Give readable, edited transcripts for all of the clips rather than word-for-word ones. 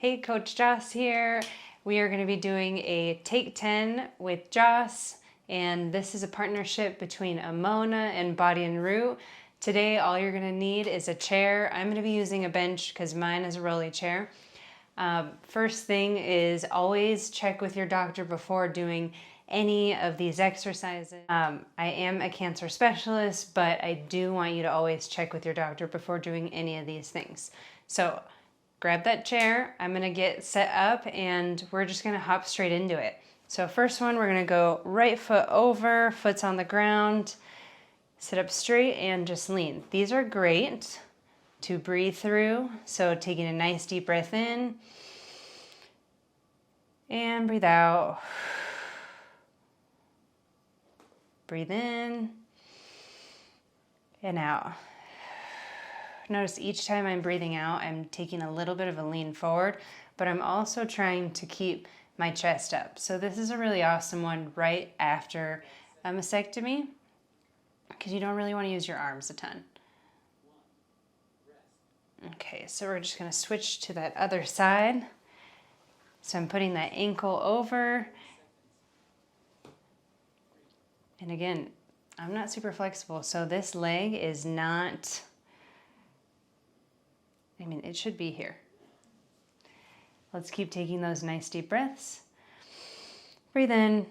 Hey, Coach Joss here. We are going to be doing a Take 10 with Joss, and this is a partnership between Amona and Body and Root. Today, all you're going to need is a chair. I'm going to be using a bench because mine is a rolly chair. First thing is always check with your doctor before doing any of these exercises. I am a cancer specialist, but I do want you to always check with your doctor before doing any of these things. So grab that chair. I'm gonna get set up and we're just gonna hop straight into it. So first one, we're gonna go right foot over, foot's on the ground, sit up straight and just lean. These are great to breathe through. So taking a nice deep breath in and breathe out. Breathe in and out. Notice each time I'm breathing out, I'm taking a little bit of a lean forward, but I'm also trying to keep my chest up. So this is a really awesome one right after a mastectomy because you don't really want to use your arms a ton. Okay, so we're just going to switch to that other side. So I'm putting that ankle over. And again, I'm not super flexible, so this leg is not, it should be here. Let's keep taking those nice deep breaths. Breathe in,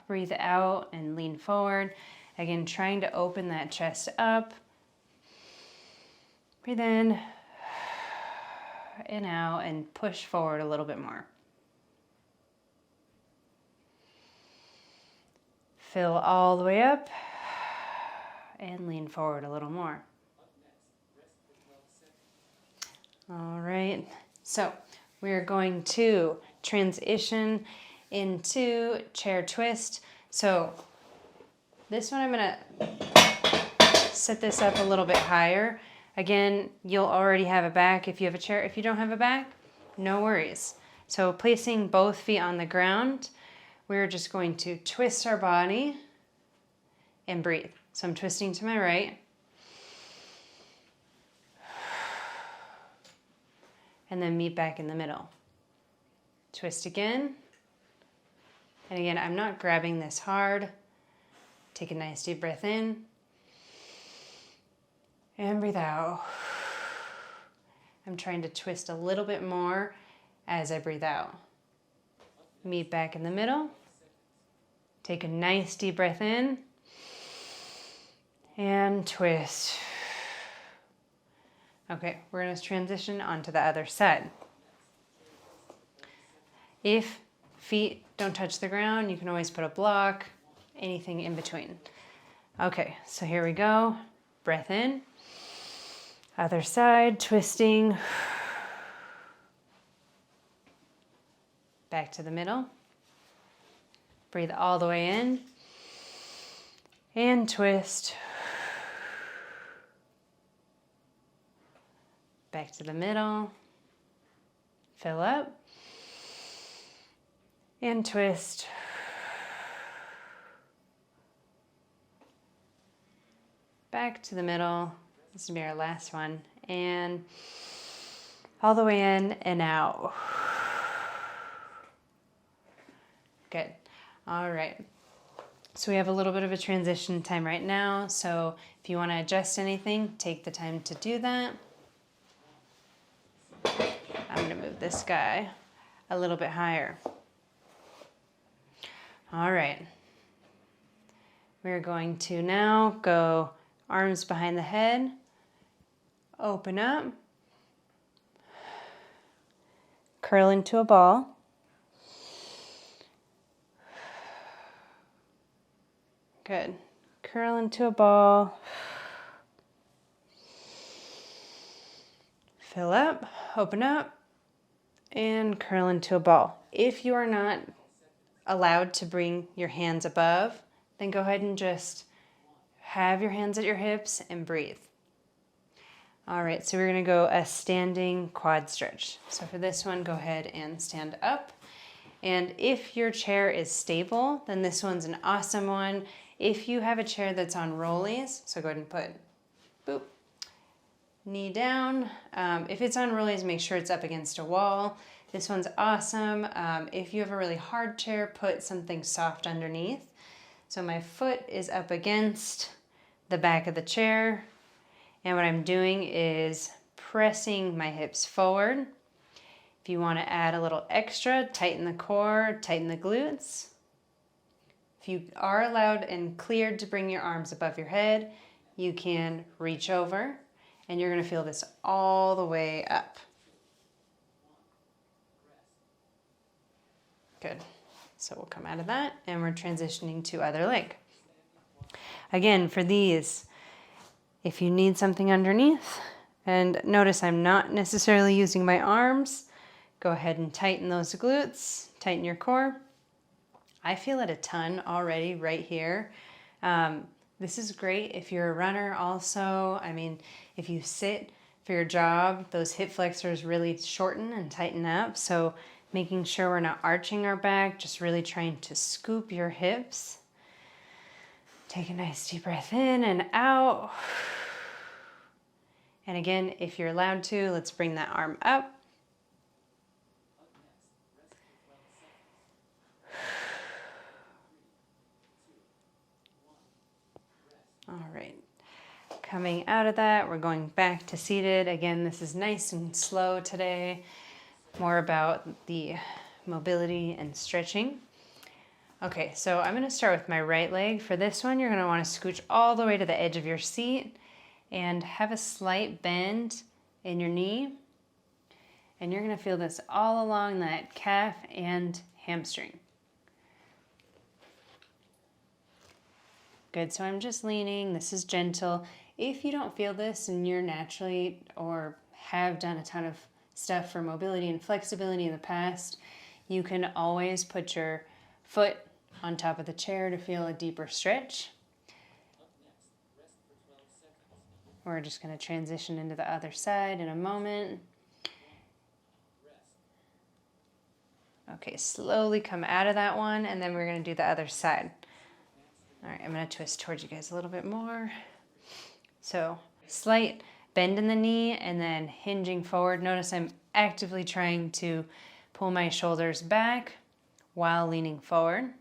breathe out, and lean forward. Again, trying to open that chest up. Breathe in and out, and push forward a little bit more. Fill all the way up and lean forward a little more. All right, so we're going to transition into chair twist. So this one I'm gonna set this up a little bit higher. Again, you'll already have a back if you have a chair. If you don't have a back, no worries. So placing both feet on the ground, we're just going to twist our body and breathe. So I'm twisting to my right. And then meet back in the middle. Twist again. And again, I'm not grabbing this hard. Take a nice deep breath in. And breathe out. I'm trying to twist a little bit more as I breathe out. Meet back in the middle. Take a nice deep breath in. And twist. Okay, we're going to transition onto the other side. If feet don't touch the ground, you can always put a block, anything in between. Okay, so here we go. Breath in. Other side, twisting. Back to the middle. Breathe all the way in. And twist. Back to the middle, fill up, and twist. Back to the middle, this will be our last one, and all the way in and out. Good, all right. So we have a little bit of a transition time right now, so if you want to adjust anything, take the time to do that. I'm going to move this guy a little bit higher. All right. We're going to now go arms behind the head, open up, curl into a ball. Good. Curl into a ball. Fill up, open up, and curl into a ball. If you are not allowed to bring your hands above, then go ahead and just have your hands at your hips and breathe. All right, so we're gonna go a standing quad stretch. So for this one, go ahead and stand up. And if your chair is stable, then this one's an awesome one. If you have a chair that's on rollies, so go ahead and put, boop, knee down. If it's on rollies, make sure it's up against a wall. This one's awesome. If you have a really hard chair, put something soft underneath. So my foot is up against the back of the chair, and what I'm doing is pressing my hips forward. If you want to add a little extra, tighten the core, tighten the glutes. If you are allowed and cleared to bring your arms above your head, you can reach over, and you're going to feel this all the way up. Good. So we'll come out of that, and we're transitioning to other leg. Again, for these, if you need something underneath, and notice I'm not necessarily using my arms, go ahead and tighten those glutes, tighten your core. I feel it a ton already right here. This is great if you're a runner also. I mean, if you sit for your job, those hip flexors really shorten and tighten up. So making sure we're not arching our back, just really trying to scoop your hips. Take a nice deep breath in and out. And again, if you're allowed to, let's bring that arm up. All right, coming out of that, we're going back to seated. Again, this is nice and slow today, more about the mobility and stretching. Okay, so I'm gonna start with my right leg. For this one, you're gonna wanna scooch all the way to the edge of your seat and have a slight bend in your knee. And you're gonna feel this all along that calf and hamstring. Good, so I'm just leaning, this is gentle. If you don't feel this and you're naturally or have done a ton of stuff for mobility and flexibility in the past, you can always put your foot on top of the chair to feel a deeper stretch. We're just going to transition into the other side in a moment. Okay, slowly come out of that one, and then we're going to do the other side. All right, I'm going to twist towards you guys a little bit more. So slight bend in the knee and then hinging forward. Notice I'm actively trying to pull my shoulders back while leaning forward.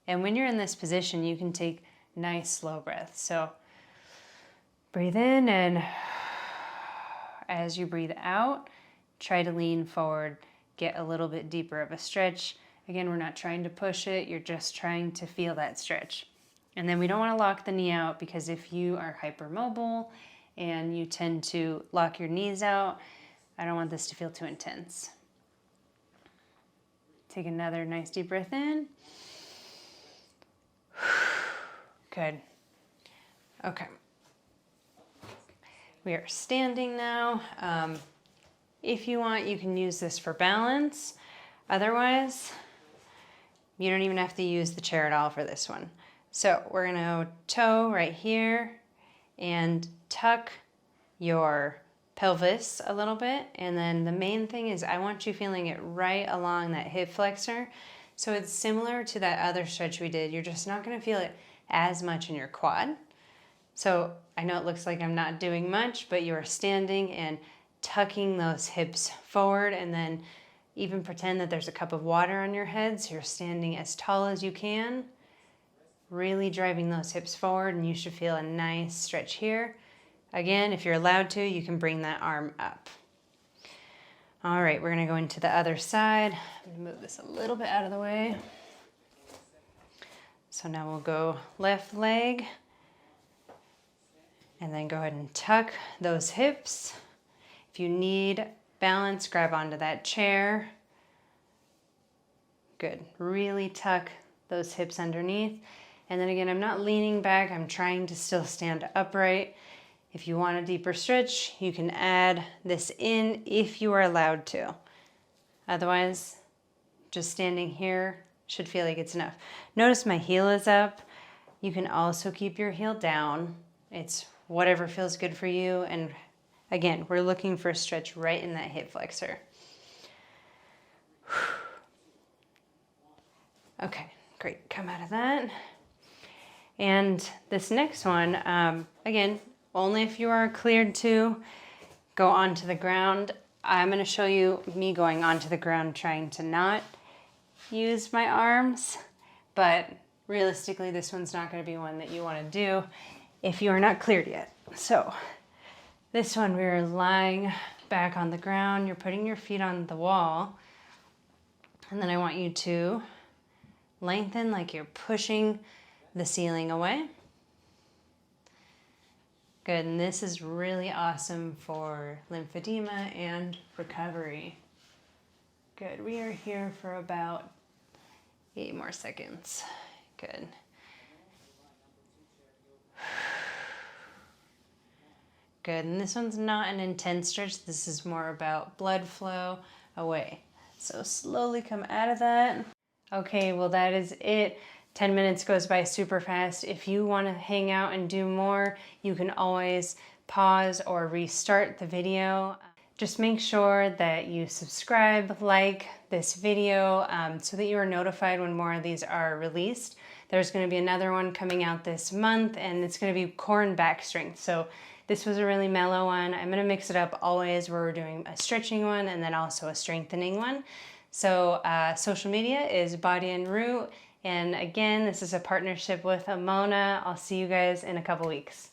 And when you're in this position, you can take nice slow breaths. So breathe in, and as you breathe out, try to lean forward, get a little bit deeper of a stretch. Again, we're not trying to push it, you're just trying to feel that stretch. And then we don't want to lock the knee out, because if you are hypermobile and you tend to lock your knees out, I don't want this to feel too intense. Take another nice deep breath in. Good. Okay. We are standing now. If you want, you can use this for balance. Otherwise, you don't even have to use the chair at all for this one. So we're gonna toe right here and tuck your pelvis a little bit. And then the main thing is I want you feeling it right along that hip flexor. So it's similar to that other stretch we did. You're just not gonna feel it as much in your quad. So I know it looks like I'm not doing much, but you are standing and tucking those hips forward, and then even pretend that there's a cup of water on your head, so you're standing as tall as you can, really driving those hips forward, and you should feel a nice stretch here. Again, if you're allowed to, you can bring that arm up. All right, we're gonna go into the other side. I'm gonna move this a little bit out of the way. So now we'll go left leg, and then go ahead and tuck those hips. If you need balance, grab onto that chair. Good, really tuck those hips underneath. And then again, I'm not leaning back, I'm trying to still stand upright. If you want a deeper stretch, you can add this in if you are allowed to. Otherwise, just standing here should feel like it's enough. Notice my heel is up. You can also keep your heel down. It's whatever feels good for you. And again, we're looking for a stretch right in that hip flexor. Okay, great, come out of that. And this next one, again, only if you are cleared to go onto the ground. I'm going to show you me going onto the ground trying to not use my arms, but realistically this one's not going to be one that you want to do if you are not cleared yet. So this one, we're lying back on the ground, you're putting your feet on the wall, and then I want you to lengthen like you're pushing the ceiling away. Good, and this is really awesome for lymphedema and recovery. Good, we are here for about 8 more seconds. Good. Good, and this one's not an intense stretch. This is more about blood flow away. So slowly come out of that. Okay, well that is it. 10 minutes goes by super fast. If you want to hang out and do more, you can always pause or restart the video. Just make sure that you subscribe, like this video so that you are notified when more of these are released. There's going to be another one coming out this month, and it's going to be core and back strength. So this was a really mellow one. I'm going to mix it up always where we're doing a stretching one and then also a strengthening one. So social media is Body and Root. And again, this is a partnership with Amona. I'll see you guys in a couple weeks.